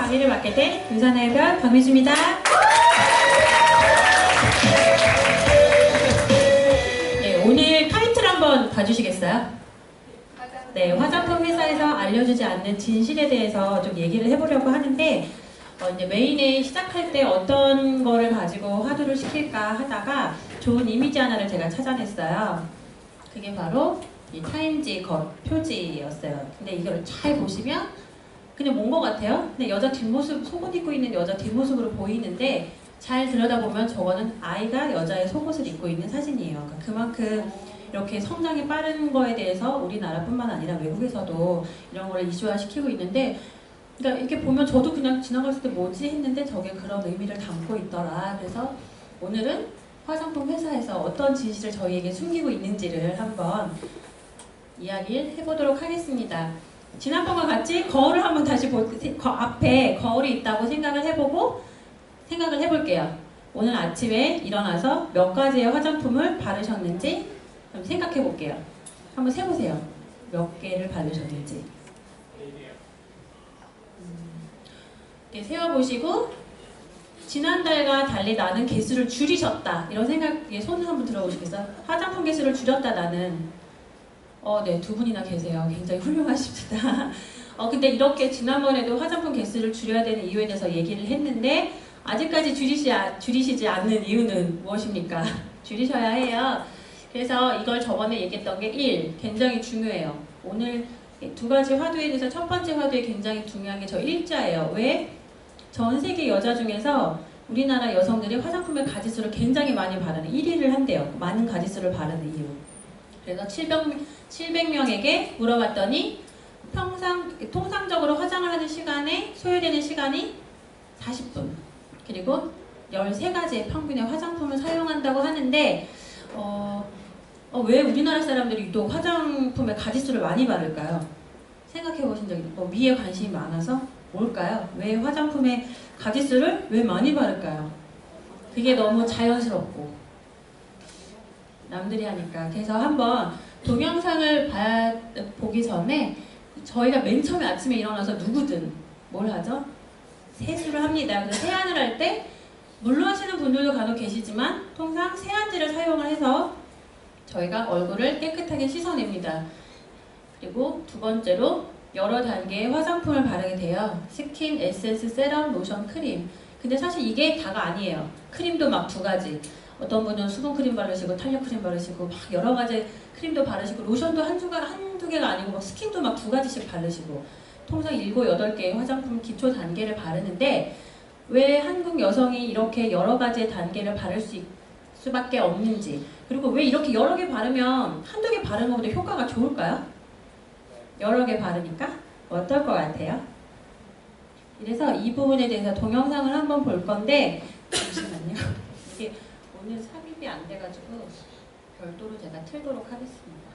강의를 맡게 된 윤산의 별 박미주입니다. 네, 오늘 타이틀 한번 봐주시겠어요? 네, 화장품 회사에서 알려주지 않는 진실에 대해서 좀 얘기를 해보려고 하는데 이제 메인에 시작할 때 어떤 거를 가지고 화두를 시킬까 하다가 좋은 이미지 하나를 제가 찾아냈어요. 그게 바로 이 타임지 표지였어요. 근데 이걸 잘 보시면 그냥 뭔 것 같아요? 근데 여자 뒷모습, 속옷 입고 있는 여자 뒷모습으로 보이는데 잘 들여다보면 저거는 아이가 여자의 속옷을 입고 있는 사진이에요. 그러니까 그만큼 이렇게 성장이 빠른 거에 대해서 우리나라뿐만 아니라 외국에서도 이런 걸 이슈화 시키고 있는데, 그러니까 이렇게 보면 저도 그냥 지나갔을 때 뭐지 했는데 저게 그런 의미를 담고 있더라. 그래서 오늘은 화장품 회사에서 어떤 진실을 저희에게 숨기고 있는지를 한번 이야기를 해보도록 하겠습니다. 지난번과 같이 거울을 한번 다시 앞에 거울이 있다고 생각을 해볼게요. 오늘 아침에 일어나서 몇 가지의 화장품을 바르셨는지 한번 생각해 볼게요. 한번 세보세요. 몇 개를 바르셨는지. 이렇게 세어보시고 지난달과 달리 나는 개수를 줄이셨다. 이런 생각에 손을 한번 들어보시겠어요? 화장품 개수를 줄였다 나는. 네, 두 분이나 계세요. 굉장히 훌륭하십니다. 근데 이렇게 지난번에도 화장품 개수를 줄여야 되는 이유에 대해서 얘기를 했는데 아직까지 줄이시지 않는 이유는 무엇입니까? 줄이셔야 해요. 그래서 이걸 저번에 얘기했던 게 1, 굉장히 중요해요. 오늘 두 가지 화두에 대해서 첫 번째 화두에 굉장히 중요한 게 저 일자예요. 왜? 전 세계 여자 중에서 우리나라 여성들이 화장품의 가지수를 굉장히 많이 바르는 1위를 한대요. 많은 가지수를 바르는 이유. 그래서 700명에게 물어봤더니 통상적으로 화장을 하는 시간에 소요되는 시간이 40분. 그리고 13가지의 평균의 화장품을 사용한다고 하는데 왜 우리나라 사람들이 유독 화장품의 가지수를 많이 바를까요? 생각해 보신 적 있나요? 미에 관심이 많아서? 뭘까요? 왜 화장품의 가지수를 왜 많이 바를까요? 그게 너무 자연스럽고 남들이 하니까. 그래서 한번 동영상을 보기 전에 저희가 맨 처음에 아침에 일어나서 누구든 뭘 하죠? 세수를 합니다. 그래서 세안을 할 때 물로 하시는 분들도 간혹 계시지만 통상 세안지를 사용을 해서 저희가 얼굴을 깨끗하게 씻어냅니다. 그리고 두 번째로 여러 단계의 화장품을 바르게 돼요. 스킨, 에센스, 세럼, 로션, 크림. 근데 사실 이게 다가 아니에요. 크림도 막 2가지. 어떤 분은 수분크림 바르시고 탄력 크림 바르시고 막 여러 가지 크림도 바르시고 로션도 한두 개가 아니고 막 스킨도 막 2가지씩 바르시고 통상 7, 8개의 화장품 기초 단계를 바르는데 왜 한국 여성이 이렇게 여러 가지의 단계를 바를 수밖에 없는지, 그리고 왜 이렇게 여러 개 바르면 한두 개 바르는 것보다 효과가 좋을까요? 여러 개 바르니까 어떨 것 같아요? 그래서 이 부분에 대해서 동영상을 한번 볼 건데 잠시만요. 이게 오늘 삽입이 안 돼가지고 별도로 제가 틀도록 하겠습니다.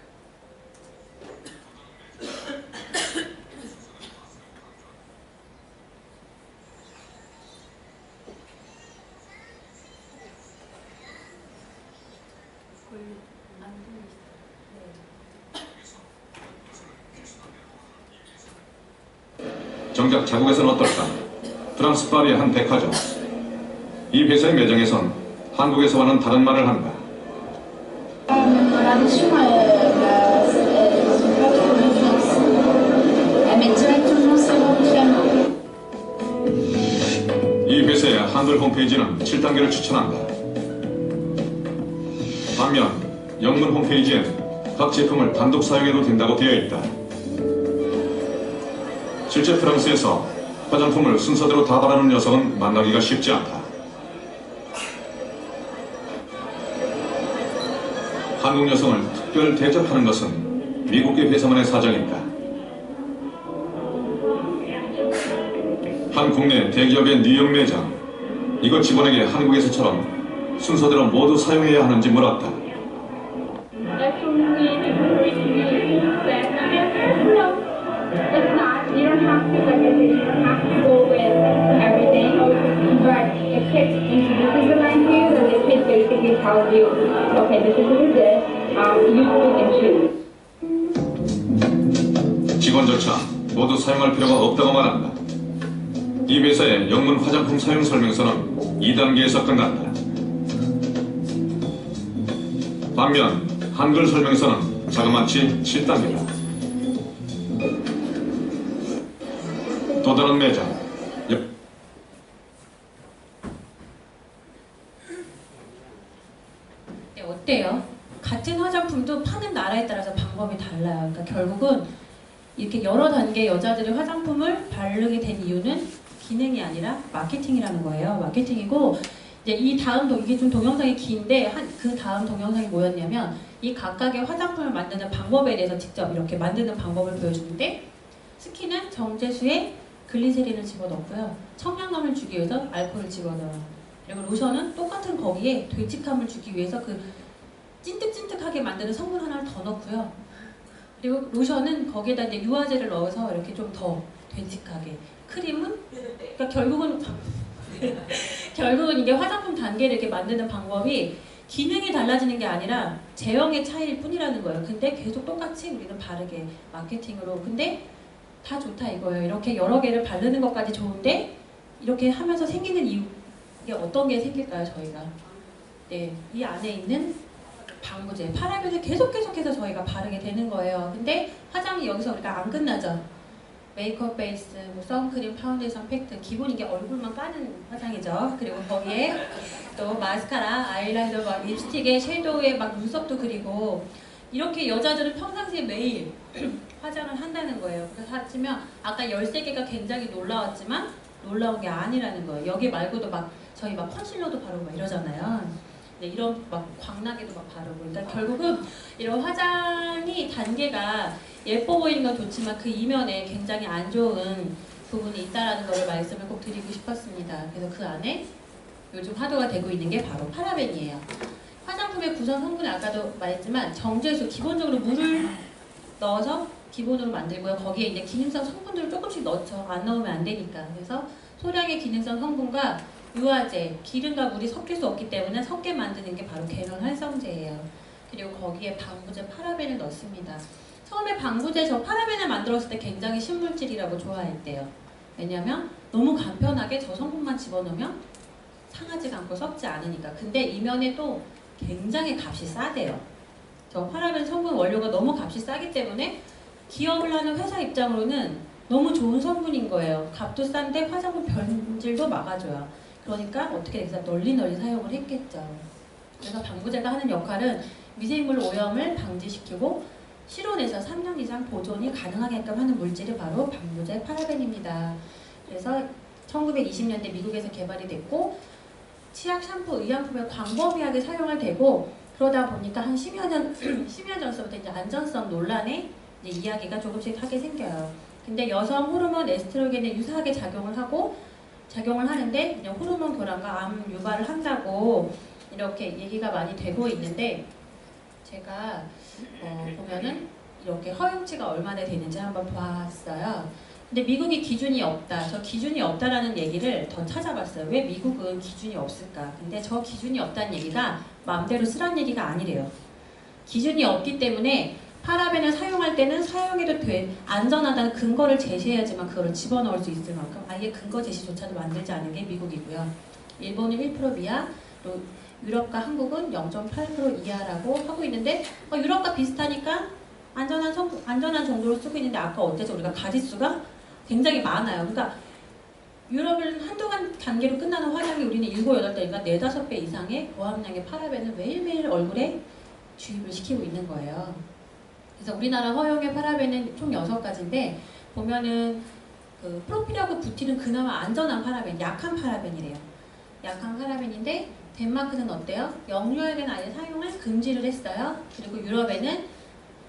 정작 자국에서는 어떨까? 프랑스 파리의 한 백화점. 이 회사의 매장에선 한국에서와는 다른 말을 한다. 이 회사의 한글 홈페이지는 7단계를 추천한다. 반면 영문 홈페이지엔 각 제품을 단독 사용해도 된다고 되어 있다. 실제 프랑스에서 화장품을 순서대로 다 바르는 여성은 만나기가 쉽지 않다. 한국 여성을 특별 대접하는 것은 미국계 회사만의 사정이다. 한 국내 대기업의 뉴욕 매장. 이것 직원에게 한국에서처럼 순서대로 모두 사용해야 하는지 물었다. 직원조차 모두 사용할 필요가 없다고 말한다. 이 회사의 영문 화장품 사용 설명서는 2단계에서 끝난다. 반면 한글 설명서는 자그마치 7단계다. 또 다른 매장. 네, 어때요? 같은 화장품도 파는 나라에 따라서 방법이 달라요. 그러니까 결국은 이렇게 여러 단계 여자들이 화장품을 바르게 된 이유는 기능이 아니라 마케팅이라는 거예요. 마케팅이고 이제 이 다음 이게 좀 동영상이 긴데 그 다음 동영상이 뭐였냐면 이 각각의 화장품을 만드는 방법에 대해서 직접 이렇게 만드는 방법을 보여주는데 스킨은 정제수에 글리세린을 집어넣고요. 청량감을 주기 위해서 알코올을 집어넣어요. 그리고 로션은 똑같은 거기에 되직함을 주기 위해서 그 찐득찐득하게 만드는 성분 하나를 더 넣고요. 그리고 로션은 거기에다 이제 유화제를 넣어서 이렇게 좀 더 되직하게. 크림은 그러니까 결국은 이게 화장품 단계를 이렇게 만드는 방법이 기능이 달라지는 게 아니라 제형의 차이일 뿐이라는 거예요. 근데 계속 똑같이 우리는 바르게 마케팅으로. 근데 다 좋다 이거예요. 이렇게 여러 개를 바르는 것까지 좋은데 이렇게 하면서 생기는 이유 이게 어떤 게 생길까요? 저희가 네, 이 안에 있는 방부제, 파라벤을 계속해서 저희가 바르게 되는 거예요. 근데 화장이 여기서 우리가 안 끝나죠. 메이크업 베이스, 뭐 선크림, 파운데이션, 팩트 기본 이게 얼굴만 까는 화장이죠. 그리고 거기에 또 마스카라, 아이라이너, 막 립스틱에 섀도우에 막 눈썹도 그리고 이렇게 여자들은 평상시에 매일 화장을 한다는 거예요. 그래서 하지만 아까 13개가 굉장히 놀라웠지만 놀라운 게 아니라는 거예요. 여기 말고도 막 저희 막 컨실러도 바르고 막 이러잖아요. 네, 이런 막 광나게도 막 바르고. 그러니까 결국은 이런 화장이 단계가 예뻐 보이는 건 좋지만 그 이면에 굉장히 안 좋은 부분이 있다라는 거를 말씀을 꼭 드리고 싶었습니다. 그래서 그 안에 요즘 화두가 되고 있는 게 바로 파라벤이에요. 화장품의 구성 성분은 아까도 말했지만 정제수, 기본적으로 물을 넣어서 기본으로 만들고요. 거기에 이제 기능성 성분들을 조금씩 넣죠. 안 넣으면 안 되니까. 그래서 소량의 기능성 성분과 유화제, 기름과 물이 섞일 수 없기 때문에 섞게 만드는 게 바로 계론 활성제예요. 그리고 거기에 방부제 파라벤을 넣습니다. 처음에 방부제 저 파라벤을 만들었을 때 굉장히 신물질이라고 좋아했대요. 왜냐면 너무 간편하게 저 성분만 집어넣으면 상하지가 않고 썩지 않으니까. 근데 이면에 또 굉장히 값이 싸대요. 저 파라벤 성분 원료가 너무 값이 싸기 때문에 기업을 하는 회사 입장으로는 너무 좋은 성분인 거예요. 값도 싼데 화장품 변질도 막아줘요. 그러니까 어떻게 됐어? 널리 사용을 했겠죠. 그래서 방부제가 하는 역할은 미생물 오염을 방지시키고 실온에서 3년 이상 보존이 가능하게끔 하는 물질이 바로 방부제 파라벤입니다. 그래서 1920년대 미국에서 개발이 됐고 치약, 샴푸, 의약품에 광범위하게 사용을 되고 그러다 보니까 한 10여 년 전서부터 이제 안전성 논란에 이제 이야기가 조금씩 하게 생겨요. 근데 여성 호르몬 에스트로겐에 유사하게 작용을 하는데 그냥 호르몬 교란과 암 유발을 한다고 이렇게 얘기가 많이 되고 있는데 제가 보면은 이렇게 허용치가 얼마나 되는지 한번 봤어요. 근데 미국이 기준이 없다. 저 기준이 없다라는 얘기를 더 찾아봤어요. 왜 미국은 기준이 없을까? 근데 저 기준이 없다는 얘기가 마음대로 쓰라는 얘기가 아니래요. 기준이 없기 때문에 파라벤을 사용할 때는 사용해도 안전하다는 근거를 제시해야지만 그거를 집어넣을 수 있을 만큼 아예 근거 제시조차도 만들지 않은 게 미국이고요. 일본은 1% 미하, 또 유럽과 한국은 0.8% 이하라고 하고 있는데 유럽과 비슷하니까 안전한 정도로 쓰고 있는데 아까 어때서 우리가 가짓수가 굉장히 많아요. 그러니까 유럽은 한두 단계로 끝나는 화장이 우리는 7, 8배니까 4, 5배 이상의 고함량의 파라벤을 매일매일 얼굴에 주입을 시키고 있는 거예요. 그래서 우리나라 허용의 파라벤은 총 6가지인데 보면은 그 프로필하고 부티는 그나마 안전한 파라벤, 약한 파라벤이래요. 약한 파라벤인데 덴마크는 어때요? 영유아에는 아예 사용을 금지를 했어요. 그리고 유럽에는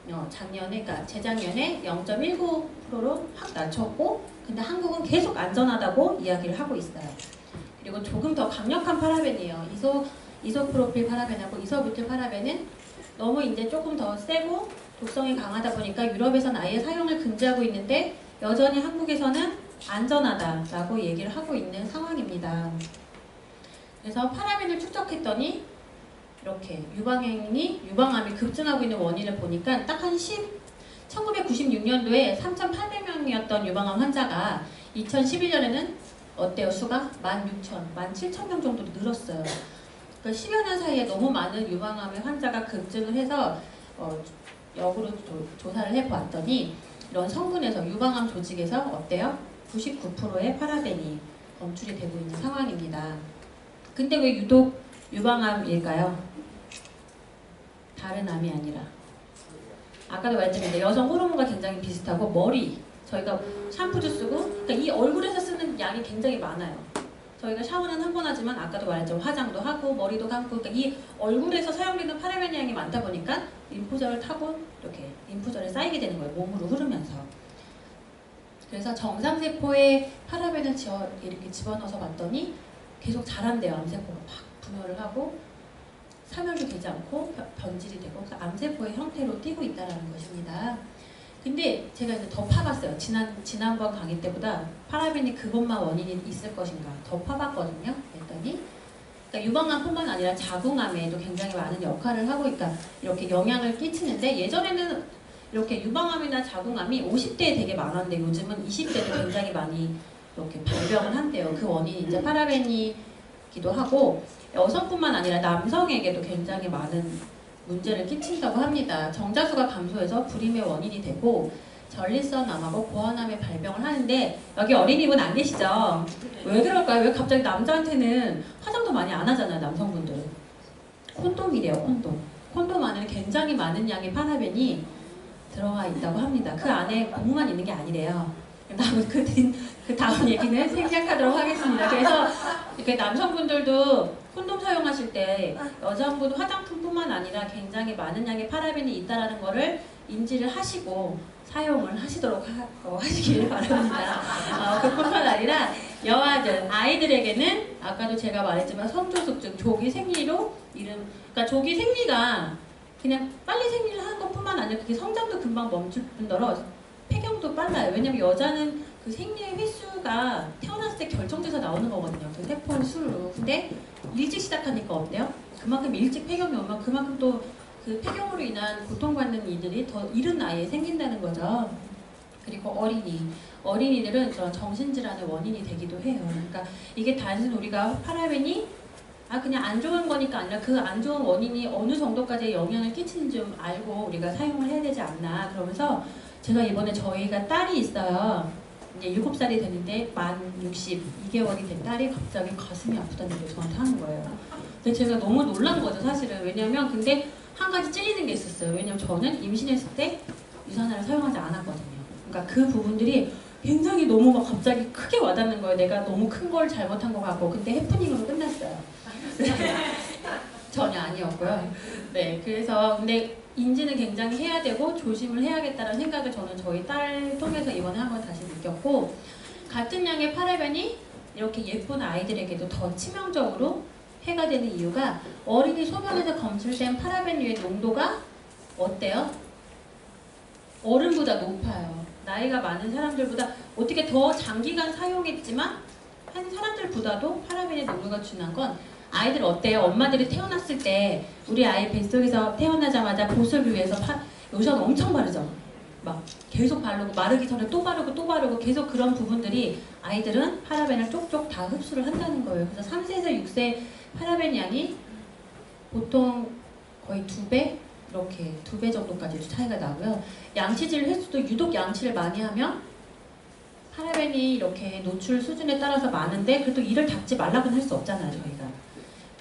그러니까 재작년에 0.19%로 확 낮췄고 근데 한국은 계속 안전하다고 이야기를 하고 있어요. 그리고 조금 더 강력한 파라벤이에요. 이소프로필 파라벤하고 이소부틸 파라벤은 너무 이제 조금 더 세고 독성이 강하다 보니까 유럽에서는 아예 사용을 금지하고 있는데 여전히 한국에서는 안전하다라고 얘기를 하고 있는 상황입니다. 그래서 파라벤을 추적했더니 이렇게 유방암이 급증하고 있는 원인을 보니까 딱 한 1996년도에 3,800명이었던 유방암 환자가 2011년에는 어때요? 수가 16,000, 17,000명 정도로 늘었어요. 그 10여 년 사이에 너무 많은 유방암의 환자가 급증을 해서 역으로 조사를 해보았더니 이런 성분에서 유방암 조직에서 어때요? 99%의 파라벤이 검출이 되고 있는 상황입니다. 근데 왜 유독 유방암일까요? 다른 암이 아니라 아까도 말했지만 여성 호르몬과 굉장히 비슷하고 머리 저희가 샴푸도 쓰고 그러니까 이 얼굴에서 쓰는 양이 굉장히 많아요. 저희가 샤워는 한 번 하지만 아까도 말했죠. 화장도 하고 머리도 감고 그러니까 이 얼굴에서 사용되는 파라벤 양이 많다 보니까 림프절을 타고 이렇게 림프절에 쌓이게 되는 거예요. 몸으로 흐르면서. 그래서 정상세포에 파라벤을 이렇게 집어넣어서 봤더니 계속 자란대요. 암세포가 막 분열을 하고 사멸도 되지 않고 변질이 되고 암세포의 형태로 띄고 있다는 것입니다. 근데 제가 이제 더 파봤어요. 지난번 강의 때보다 파라벤이 그것만 원인이 있을 것인가 더 파봤거든요. 그랬더니 그러니까 유방암뿐만 아니라 자궁암에도 굉장히 많은 역할을 하고 있다. 이렇게 영향을 끼치는데 예전에는 이렇게 유방암이나 자궁암이 50대에 되게 많았는데 요즘은 20대도 굉장히 많이 이렇게 발병을 한대요. 그 원인이 이제 파라벤이기도 하고 여성뿐만 아니라 남성에게도 굉장히 많은 문제를 끼친다고 합니다. 정자수가 감소해서 불임의 원인이 되고 전립선암하고 고환암의 발병을 하는데 여기 어린이분 안 계시죠? 왜 그럴까요? 왜 갑자기 남자한테는 화장도 많이 안 하잖아요, 남성분들은. 콘돔이래요, 콘돔. 콘돔 안에는 굉장히 많은 양의 파라벤이 들어가 있다고 합니다. 그 안에 고무만 있는 게 아니래요. 그 다음 얘기는 생략하도록 하겠습니다. 그래서 이렇게 남성분들도 콘돔 사용하실 때 여성분 화장품뿐만 아니라 굉장히 많은 양의 파라벤이 있다는 거를 인지를 하시고 사용을 하시도록 하시길 바랍니다. 그뿐만 아니라 여아들, 아이들에게는 아까도 제가 말했지만 성조숙증, 조기 생리로 그러니까 조기 생리가 그냥 빨리 생리를 하는 것뿐만 아니라 그게 성장도 금방 멈출 뿐더러 폐경도 빨라요. 왜냐면 여자는 그 생리의 횟수가 태어났을 때 결정돼서 나오는 거거든요. 그 세포의 수로. 근데 일찍 시작하니까 어때요? 그만큼 일찍 폐경이 오면 그만큼 또 그 폐경으로 인한 고통받는 이들이 더 이른 나이에 생긴다는 거죠. 그리고 어린이들은 정신질환의 원인이 되기도 해요. 그러니까 이게 단순 우리가 파라벤이 그냥 안 좋은 거니까 아니라 그 안 좋은 원인이 어느 정도까지 영향을 끼치는지 좀 알고 우리가 사용을 해야 되지 않나. 그러면서 제가 이번에 저희가 딸이 있어요. 이제 7살이 됐는데 만 62개월이 된 딸이 갑자기 가슴이 아프다는 걸 저한테 하는 거예요. 근데 제가 너무 놀란 거죠, 사실은. 왜냐면 근데 한 가지 찔리는 게 있었어요. 왜냐면 저는 임신했을 때 유산화를 사용하지 않았거든요. 그러니까 그 부분들이 굉장히 너무 막 갑자기 크게 와닿는 거예요. 내가 너무 큰 걸 잘못한 것 같고. 근데 해프닝으로 끝났어요. 전혀 아니었고요. 네, 그래서 근데 인지는 굉장히 해야 되고 조심을 해야겠다는 생각을 저는 저희 딸 통해서 이번에 한번 다시 느꼈고 같은 양의 파라벤이 이렇게 예쁜 아이들에게도 더 치명적으로 해가 되는 이유가 어린이 소변에서 검출된 파라벤류의 농도가 어때요? 어른보다 높아요. 나이가 많은 사람들보다 어떻게 더 장기간 사용했지만 한 사람들보다도 파라벤의 농도가 준한 건 아이들 어때요? 엄마들이 태어났을 때 우리 아이 뱃속에서 태어나자마자 보습을 위해서 로션 엄청 바르죠? 막 계속 바르고 마르기 전에 또 바르고 또 바르고 계속 그런 부분들이 아이들은 파라벤을 쪽쪽 다 흡수를 한다는 거예요. 그래서 3세에서 6세 파라벤 양이 보통 거의 2배? 이렇게 2배 정도까지 차이가 나고요. 양치질 횟수도 유독 양치를 많이 하면 파라벤이 이렇게 노출 수준에 따라서 많은데 그래도 이를 닦지 말라고는 할 수 없잖아요, 저희가.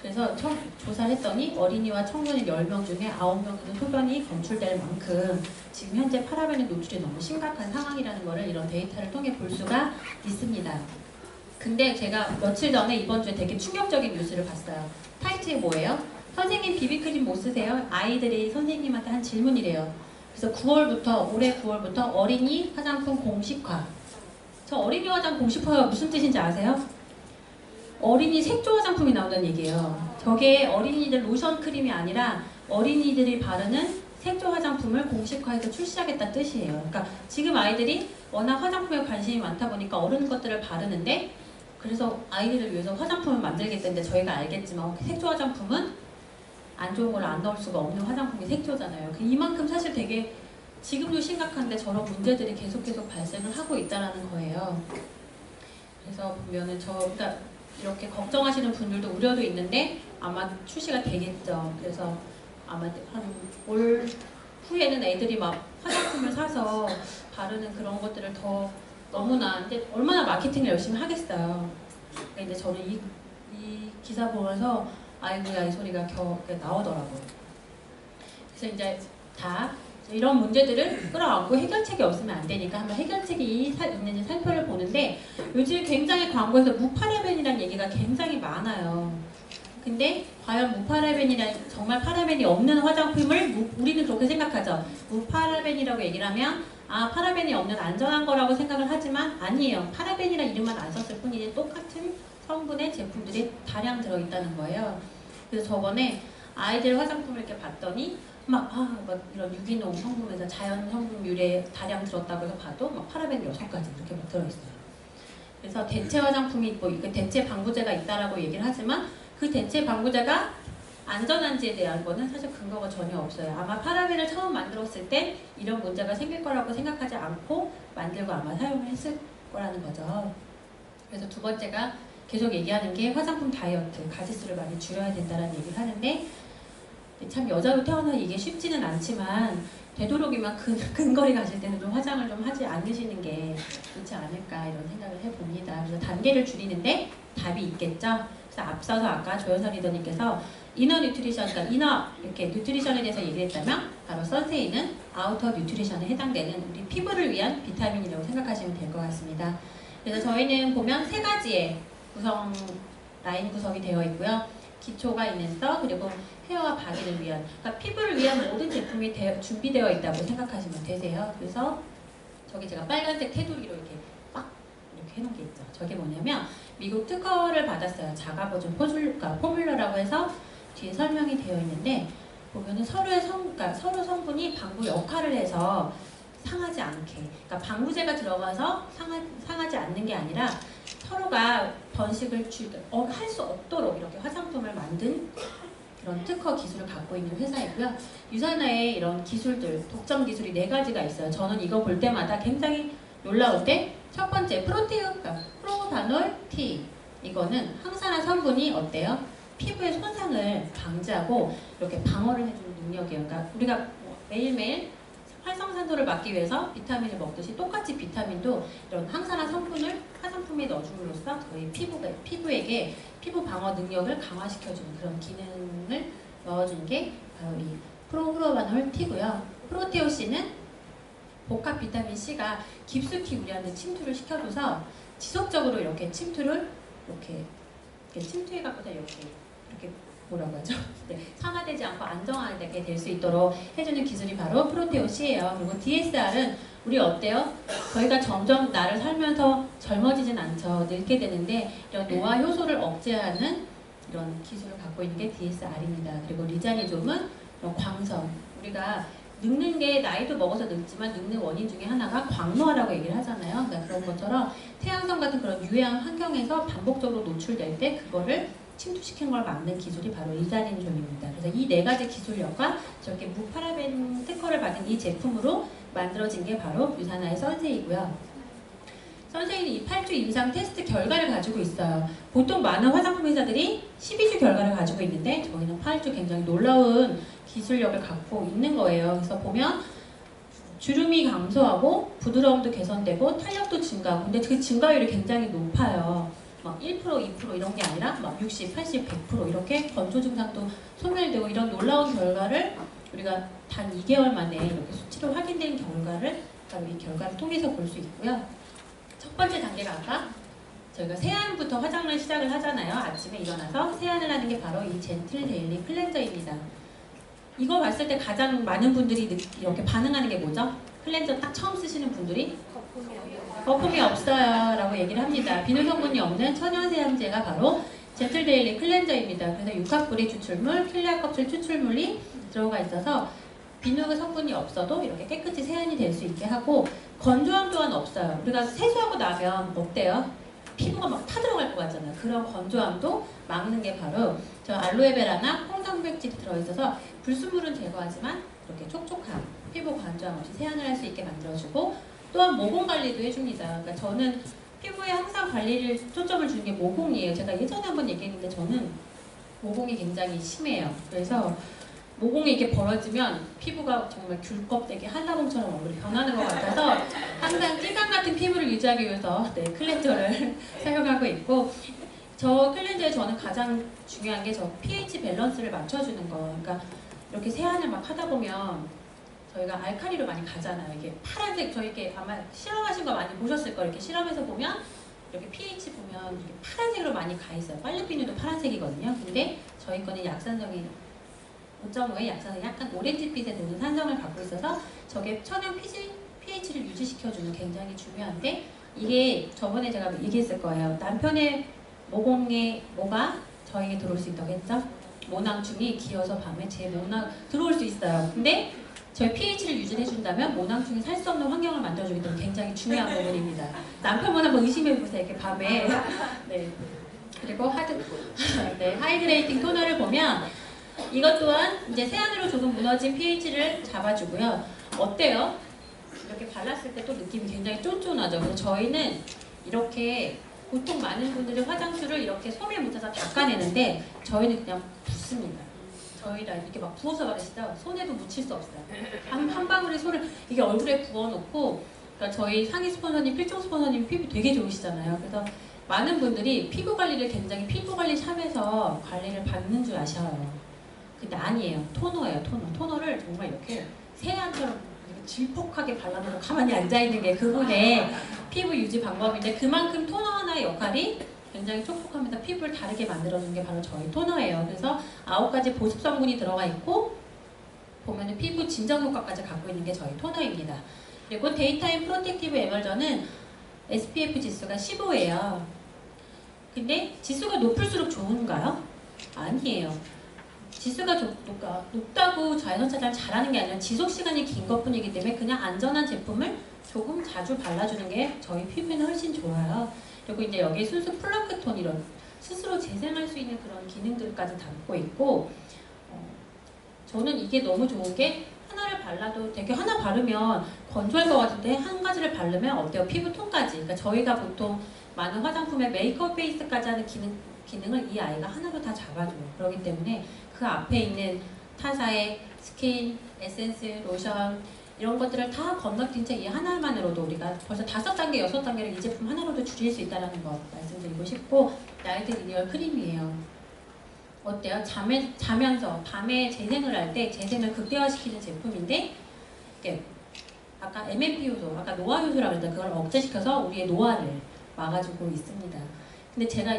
그래서 조사를 했더니 어린이와 청소년 10명 중에 9명은 소변이 검출될 만큼 지금 현재 파라벤의 노출이 너무 심각한 상황이라는 것을 이런 데이터를 통해 볼 수가 있습니다. 근데 제가 며칠 전에 이번 주에 되게 충격적인 뉴스를 봤어요. 타이틀이 뭐예요? 선생님 비비크림 못 쓰세요? 아이들이 선생님한테 한 질문이래요. 그래서 올해 9월부터 어린이 화장품 공식화. 저 어린이 화장 공식화가 무슨 뜻인지 아세요? 어린이 색조 화장품이 나온다는 얘기예요. 저게 어린이들 로션 크림이 아니라 어린이들이 바르는 색조 화장품을 공식화해서 출시하겠다는 뜻이에요. 그러니까 지금 아이들이 워낙 화장품에 관심이 많다 보니까 어른 것들을 바르는데 그래서 아이들을 위해서 화장품을 만들겠다는데 저희가 알겠지만 색조 화장품은 안 좋은 걸 안 넣을 수가 없는 화장품이 색조잖아요. 이만큼 사실 되게 지금도 심각한데 저런 문제들이 계속 발생을 하고 있다는 거예요. 그래서 보면은 그러니까 이렇게 걱정하시는 분들도 우려도 있는데 아마 출시가 되겠죠. 그래서 아마 한 올 후에는 애들이 막 화장품을 사서 바르는 그런 것들을 더 너무나 근데 얼마나 마케팅을 열심히 하겠어요. 근데 이제 저는 이 기사 보면서 아이고야 이 소리가 나오더라고요. 그래서 이제 다 이런 문제들을 끌어안고 해결책이 없으면 안 되니까 한번 해결책이 있는지 살펴를 보는데 요즘 굉장히 광고에서 무파라벤이라는 얘기가 굉장히 많아요. 근데 과연 무파라벤이란 정말 파라벤이 없는 화장품을 우리는 그렇게 생각하죠. 무파라벤이라고 얘기를 하면 아 파라벤이 없는 안전한 거라고 생각을 하지만 아니에요. 파라벤이라는 이름만 안 썼을 뿐이지 똑같은 성분의 제품들이 다량 들어있다는 거예요. 그래서 저번에 아이들 화장품을 이렇게 봤더니 막 이런 유기농 성분에서 자연 성분율에 다량 들었다고 해서 봐도 막 파라벤 6가지 이렇게 막 들어있어요. 그래서 대체 화장품이 뭐 대체 방부제가 있다라고 얘기를 하지만 그 대체 방부제가 안전한지에 대한 거는 사실 근거가 전혀 없어요. 아마 파라벤을 처음 만들었을 때 이런 문제가 생길 거라고 생각하지 않고 만들고 아마 사용을 했을 거라는 거죠. 그래서 두 번째가 계속 얘기하는 게 화장품 다이어트, 가짓수를 많이 줄여야 된다는 얘기를 하는데 참 여자로 태어나 이게 쉽지는 않지만 되도록이면 근거리 가실 때는 좀 화장을 좀 하지 않으시는 게 좋지 않을까 이런 생각을 해봅니다. 그래서 단계를 줄이는데 답이 있겠죠. 그래서 앞서서 아까 조현선 리더님께서 이너 뉴트리션, 그러니까 이너 이렇게 뉴트리션에 대해서 얘기했다면 바로 선세인은 아우터 뉴트리션에 해당되는 우리 피부를 위한 비타민이라고 생각하시면 될 것 같습니다. 그래서 저희는 보면 3가지의 구성 라인 구성이 되어 있고요. 기초가 있는 서 그리고 헤어와 바디를 위한 그러니까 피부를 위한 모든 제품이 준비되어 있다고 생각하시면 되세요. 그래서 저기 제가 빨간색 테두리로 이렇게 빡 이렇게 해놓은 게 있죠. 저게 뭐냐면 미국 특허를 받았어요. 자가 보존 포뮬러라고 해서 뒤에 설명이 되어 있는데 보면은 그러니까 서로 성분이 방부 역할을 해서 상하지 않게 그러니까 방부제가 들어가서 상하지 않는 게 아니라 서로가 번식을 할 수 없도록 이렇게 화장품을 만든 그런 특허 기술을 갖고 있는 회사이고요. 유산화의 이런 기술들, 독점 기술이 4가지가 있어요. 저는 이거 볼 때마다 굉장히 놀라운데 첫 번째 프로바놀 T 이거는 항산화 성분이 어때요? 피부의 손상을 방지하고 이렇게 방어를 해주는 능력이에요. 그러니까 우리가 매일매일 활성산소를 막기 위해서 비타민을 먹듯이 똑같이 비타민도 이런 항산화 성분을 화장품에 넣어줌으로써 저희 피부에게 피부 방어 능력을 강화시켜주는 그런 기능을 넣어주는 게 바로 이 프로바놀 T고요. 프로테오신은 복합 비타민 C가 깊숙이 우리한테 침투를 시켜줘서 지속적으로 이렇게 침투를 이렇게 침투해갖고서 이렇게 뭐라고 하죠? 네, 산화되지 않고 안정화되게 될 수 있도록 해주는 기술이 바로 프로테오시예요. 그리고 DSR은 우리 어때요? 저희가 점점 나를 살면서 젊어지진 않죠. 늙게 되는데 이런 노화 효소를 억제하는 이런 기술을 갖고 있는 게 DSR입니다. 그리고 리자니좀은 이런 광선. 우리가 늙는 게 나이도 먹어서 늙지만 늙는 원인 중에 하나가 광노화라고 얘기를 하잖아요. 그러니까 그런 것처럼 태양성 같은 그런 유해한 환경에서 반복적으로 노출될 때 그거를 침투시킨 걸 막는 기술이 바로 리자닌존입니다. 그래서 이 4가지 기술력과 저렇게 무파라벤 특허를 받은 이 제품으로 만들어진 게 바로 유산화의 선세이고요. 선세이는 이 8주 임상 테스트 결과를 가지고 있어요. 보통 많은 화장품 회사들이 12주 결과를 가지고 있는데 저희는 8주 굉장히 놀라운 기술력을 갖고 있는 거예요. 그래서 보면 주름이 감소하고 부드러움도 개선되고 탄력도 증가하고 근데 그 증가율이 굉장히 높아요. 막 1%, 2% 이런 게 아니라 막 60, 80, 100% 이렇게 건조 증상도 소멸되고 이런 놀라운 결과를 우리가 단 2개월 만에 이렇게 수치로 확인된 결과를 바로 이 결과를 통해서 볼 수 있고요. 첫 번째 단계가 아까 저희가 세안부터 화장을 시작을 하잖아요. 아침에 일어나서 세안을 하는 게 바로 이 젠틀 데일리 클렌저입니다. 이거 봤을 때 가장 많은 분들이 이렇게 반응하는 게 뭐죠? 클렌저 딱 처음 쓰시는 분들이 거품이 없어요 라고 얘기를 합니다. 비누 성분이 없는 천연 세안제가 바로 젠틀 데일리 클렌저입니다. 그래서 육합뿌리 추출물, 킬레아 껍질 추출물이 들어가 있어서 비누 성분이 없어도 이렇게 깨끗이 세안이 될 수 있게 하고 건조함 또한 없어요. 우리가 세수하고 나면 어때요? 피부가 막 타들어갈 것 같잖아요. 그런 건조함도 막는 게 바로 저 알로에베라나 콩당백질이 들어있어서 불순물은 제거하지만 이렇게 촉촉한 피부 건조함 없이 세안을 할 수 있게 만들어주고 또한 모공 관리도 해줍니다. 그러니까 저는 피부에 항상 관리를 초점을 주는 게 모공이에요. 제가 예전에 한번 얘기했는데 저는 모공이 굉장히 심해요. 그래서 모공이 이렇게 벌어지면 피부가 정말 귤껍데기 한라봉처럼 얼굴이 변하는 것 같아서 항상 찌감 같은 피부를 유지하기 위해서 클렌저를 사용하고 있고, 저 클렌저에 저는 가장 중요한 게 저 pH 밸런스를 맞춰주는 거. 그러니까 이렇게 세안을 막 하다 보면 저희가 알칼리로 많이 가잖아요. 이게 파란색, 저희 이렇게 아마 실험하신 거 많이 보셨을 거예요. 이렇게 실험해서 보면 이렇게 pH 보면 이렇게 파란색으로 많이 가 있어요. 빨래비누도 파란색이거든요. 근데 저희 거는 약산성이 5.5의 약산성이 약간 오렌지빛에 도는 산성을 갖고 있어서 저게 천연 pH를 유지시켜주는 굉장히 중요한데, 이게 저번에 제가 얘기했을 거예요. 남편의 모공에 뭐가 저에게 들어올 수 있다고 했죠? 모낭충이 기어서 밤에 제 모낭 들어올 수 있어요. 근데 저희 pH를 유지해준다면 모낭충이 살 수 없는 환경을 만들어주기 때문에 굉장히 중요한 부분입니다. 남편분 한번 의심해보세요. 이렇게 밤에. 네. 그리고 네, 하이드레이팅 토너를 보면 이것 또한 이제 세안으로 조금 무너진 pH를 잡아주고요. 어때요? 이렇게 발랐을 때 또 느낌이 굉장히 쫀쫀하죠. 그래서 저희는 이렇게 보통 많은 분들이 화장수를 이렇게 솜에 묻혀서 닦아내는데 저희는 그냥 붓습니다. 저희랑 이렇게 막 부어서 바르시죠? 손에도 묻힐 수 없어요. 한 방울의 손을 이게 얼굴에 부어놓고, 그러니까 저희 상위 스폰서님, 필종 스폰서님 피부 되게 좋으시잖아요. 그래서 많은 분들이 피부 관리를 굉장히 피부관리 샵에서 관리를 받는 줄 아셔요. 근데 아니에요. 토너예요. 토너를 정말 이렇게 세안처럼 질퍽하게 발라놓고 가만히 앉아있는 게 그분의 피부 유지 방법인데, 그만큼 토너 하나의 역할이 굉장히 촉촉하면서 피부를 다르게 만들어주는 게 바로 저희 토너예요. 그래서 9가지 보습 성분이 들어가 있고, 보면은 피부 진정 효과까지 갖고 있는 게 저희 토너입니다. 그리고 데이타임 프로텍티브 에멀전은 SPF 지수가 15예요. 근데 지수가 높을수록 좋은가요? 아니에요. 지수가 높다고 자외선 차단을 잘하는 게 아니라 지속 시간이 긴 것뿐이기 때문에 그냥 안전한 제품을 조금 자주 발라주는 게 저희 피부에는 훨씬 좋아요. 그리고 이제 여기 순수 플랑크톤 이런 스스로 재생할 수 있는 그런 기능들까지 담고 있고, 저는 이게 너무 좋은 게 하나를 발라도 되게 하나 바르면 건조할 것 같은데 한 가지를 바르면 어때요? 피부톤까지. 그러니까 저희가 보통 많은 화장품에 메이크업 베이스까지 하는 기능을 이 아이가 하나로 다 잡아줘요. 그렇기 때문에 그 앞에 있는 타사의 스킨, 에센스, 로션 이런 것들을 다 건너뛴 채 이 하나만으로도 우리가 벌써 5단계, 6단계를 이 제품 하나로도 줄일 수 있다는 거 말씀드리고 싶고, 나이트 리뉴얼 크림이에요. 어때요? 자면서 밤에 재생을 할 때 재생을 극대화시키는 제품인데, 이게 아까 MMP 요소, 아까 노화 요소라고 했는데 그걸 억제시켜서 우리의 노화를 막아주고 있습니다. 근데 제가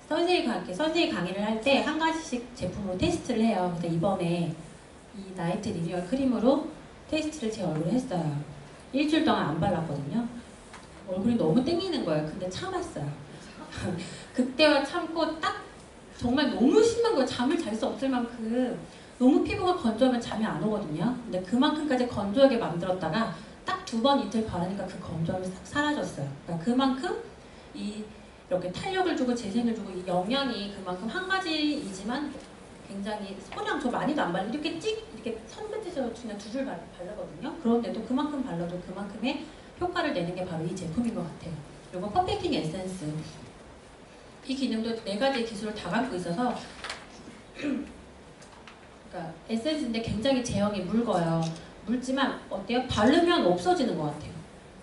선생님 강의를 할 때 한 가지씩 제품으로 테스트를 해요. 그래서 이번에 이 나이트 리뉴얼 크림으로 테스트를 제 얼굴에 했어요. 일주일 동안 안 발랐거든요. 얼굴이 너무 땡기는 거예요. 근데 참았어요. 그때와 참고 딱 정말 너무 심한 거예요. 잠을 잘 수 없을 만큼 너무 피부가 건조하면 잠이 안 오거든요. 근데 그만큼까지 건조하게 만들었다가 딱 2번 이틀 바르니까 그 건조함이 싹 사라졌어요. 그러니까 그만큼 이렇게 탄력을 주고 재생을 주고 이 영양이 그만큼 한 가지이지만 굉장히 소량, 저 많이도 안 발라요. 이렇게 손끝에서 그냥 2줄 바르거든요. 그런데도 그만큼 발라도 그만큼의 효과를 내는 게 바로 이 제품인 것 같아요. 그리고 퍼펙팅 에센스. 이 기능도 4가지의 기술을 다 갖고 있어서 그러니까 에센스인데 굉장히 제형이 묽어요. 묽지만 어때요? 바르면 없어지는 것 같아요.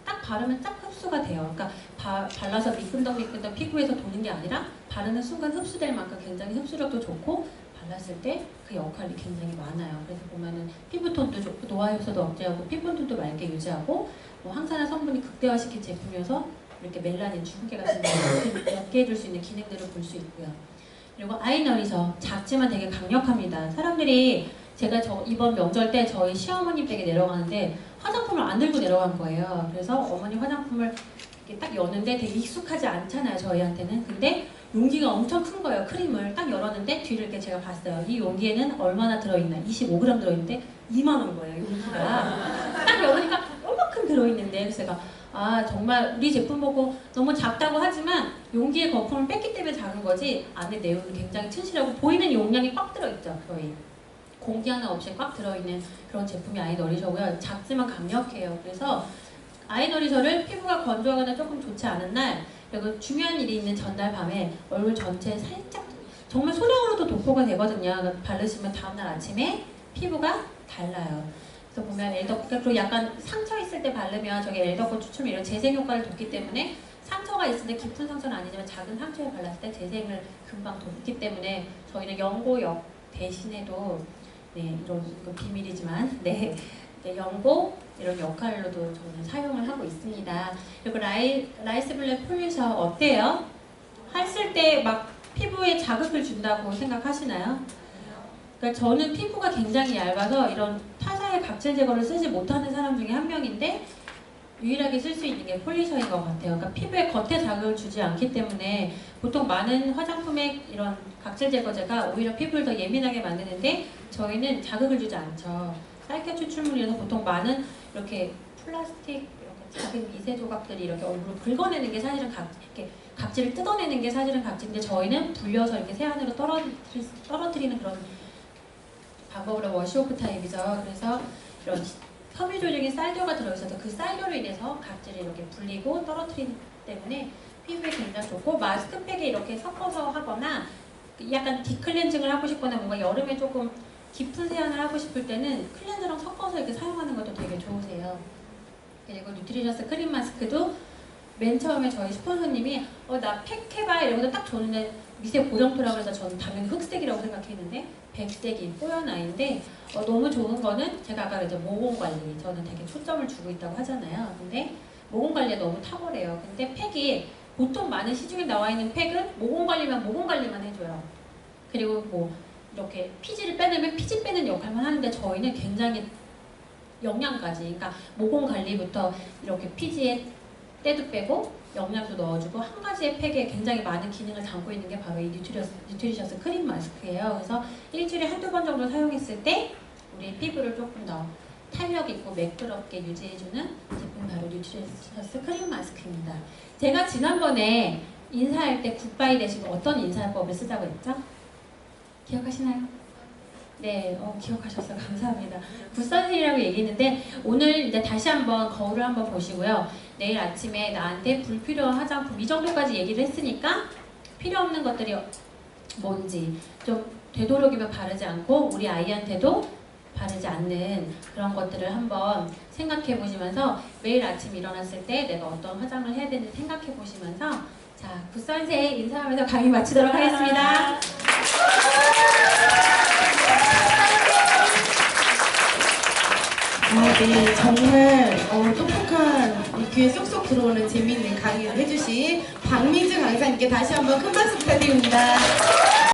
딱 바르면 딱 흡수가 돼요. 그러니까 발라서 미끈덕미끈덕 피부에서 도는 게 아니라 바르는 순간 흡수될 만큼 굉장히 흡수력도 좋고, 발랐을 때 그 역할이 굉장히 많아요. 그래서 보면은 피부톤도 좋고 노화 요소도 억제하고 피부톤도 맑게 유지하고, 뭐 항산화 성분이 극대화시킨 제품이어서 이렇게 멜라닌, 주근깨 같은 거 옅게 해줄 수 있는 기능들을 볼 수 있고요. 그리고 아이너리저 작지만 되게 강력합니다. 사람들이 제가 이번 명절 때 저희 시어머님 댁에 내려가는데 화장품을 안 들고 내려간 거예요. 그래서 어머니 화장품을 이렇게 딱 여는데 되게 익숙하지 않잖아요, 저희한테는. 근데 용기가 엄청 큰 거예요. 크림을 딱 열었는데 뒤를 이렇게 제가 봤어요. 이 용기에는 얼마나 들어있나? 25g 들어있는데 2만 원 거예요, 용기가. 딱 열으니까 얼마큼 들어있는데. 그래서 제가 정말 우리 제품 보고 너무 작다고 하지만 용기의 거품을 뺐기 때문에 작은 거지 안에 내용은 굉장히 튼실하고 보이는 용량이 꽉 들어있죠. 거의 공기 하나 없이 꽉 들어있는 그런 제품이 아이너리저고요. 작지만 강력해요. 그래서 아이너리저를 피부가 건조하거나 조금 좋지 않은 날 그리고 중요한 일이 있는 전날 밤에 얼굴 전체에 살짝 정말 소량으로도 도포가 되거든요. 바르시면 다음날 아침에 피부가 달라요. 그래서 보면 엘더코, 그리고 약간 상처 있을 때 바르면 저게 엘더코 추출물 이런 재생 효과를 돋기 때문에 상처가 있을 때 깊은 상처는 아니지만 작은 상처에 발랐을 때 재생을 금방 돋기 때문에 저희는 연고역 대신에도 네, 이런 비밀이지만 네, 연고 이런 역할로도 저는 사용을 하고 있습니다. 그리고 라이스 블랙 폴리셔 어때요? 했을 때 막 피부에 자극을 준다고 생각하시나요? 그러니까 저는 피부가 굉장히 얇아서 이런 타사의 각질 제거를 쓰지 못하는 사람 중에 한 명인데 유일하게 쓸 수 있는 게 폴리셔인 것 같아요. 그러니까 피부에 겉에 자극을 주지 않기 때문에 보통 많은 화장품의 이런 각질 제거제가 오히려 피부를 더 예민하게 만드는데 저희는 자극을 주지 않죠. 쌀겨 추출물이라서 보통 많은 이렇게 플라스틱 이렇게 작은 미세 조각들이 이렇게 얼굴을 긁어내는 게 사실은 이렇게 각질을 뜯어내는 게 사실은 각질인데 저희는 불려서 이렇게 세안으로 떨어뜨리는 그런 방법으로 워시오프 타입이죠. 그래서 이런 섬유조직인 쌀겨가 들어있어서 그 쌀겨로 인해서 각질이 이렇게 불리고 떨어뜨리기 때문에 피부에 굉장히 좋고 마스크팩에 이렇게 섞어서 하거나 약간 딥클렌징을 하고 싶거나 뭔가 여름에 조금 깊은 세안을 하고 싶을 때는 클렌저랑 섞어서 이렇게 사용하는 것도 되게 좋으세요. 그리고 뉴트리셔스 크림 마스크도 맨 처음에 저희 스폰서님이 나 팩 해봐 이러면서 딱 줬는데 미세 보정토라고 해서 저는 당연히 흑색이라고 생각했는데 백색이 뽀얀 아이인데 너무 좋은 거는 제가 아까 이제 모공 관리 저는 되게 초점을 주고 있다고 하잖아요. 근데 모공 관리에 너무 탁월해요. 근데 팩이 보통 많은 시중에 나와 있는 팩은 모공 관리만 해줘요. 그리고 뭐 이렇게 피지를 빼내면 피지 빼는 역할만 하는데 저희는 굉장히 영양까지 그러니까 모공 관리부터 이렇게 피지에 때도 빼고 영양도 넣어주고 한 가지의 팩에 굉장히 많은 기능을 담고 있는 게 바로 이 뉴트리셔스 크림 마스크예요. 그래서 일주일에 한두 번 정도 사용했을 때 우리 피부를 조금 더 탄력 있고 매끄럽게 유지해주는 제품 바로 뉴트리셔스 크림 마스크입니다. 제가 지난번에 인사할 때 굿바이 대신 어떤 인사법을 쓰자고 했죠? 기억하시나요? 네, 기억하셨어요. 감사합니다. 굿선생이라고 얘기했는데 오늘 이제 다시 한번 거울을 한번 보시고요. 내일 아침에 나한테 불필요한 화장품 이 정도까지 얘기를 했으니까 필요 없는 것들이 뭔지 좀 되도록이면 바르지 않고 우리 아이한테도 바르지 않는 그런 것들을 한번 생각해 보시면서 매일 아침 일어났을 때 내가 어떤 화장을 해야 되는지 생각해 보시면서 자, 굿선생 인사하면서 강의 마치도록 하겠습니다. 네, 정말 똑똑한 이 귀에 쏙쏙 들어오는 재미있는 강의를 해주신 박민주 강사님께 다시 한번 큰 박수 부탁드립니다.